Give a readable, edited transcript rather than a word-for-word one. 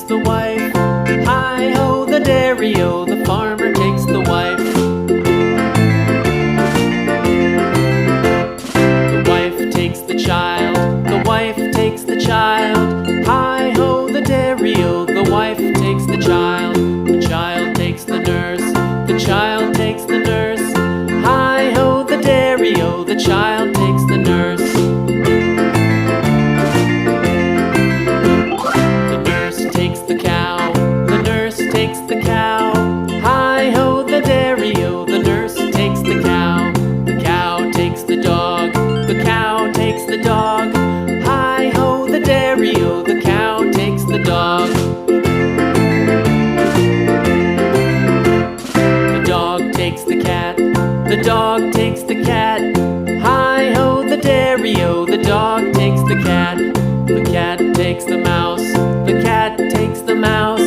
takes the wife. Hi-ho, the dairy-o, the farmer takes the wife. The wife takes the child, the wife takes the child. Hi-ho, the dairy-o, the wife takes the child. The child takes the nurse, the child takes the nurse. Hi-ho, the dairy-o, the child takes the nurse. The nurse takes the cow, the nurse takes the cow. Hi-ho, the dairy-o, the nurse takes the cow. The cow takes the dog, the cow takes the dog. Hi-ho, the dairy-o, the cow takes the dog. The dog takes the cat, the dog takes the cat. Hi-ho, the dairy-o, the dog takes the cat. The cat takes the mouse, the cat takes the mouse.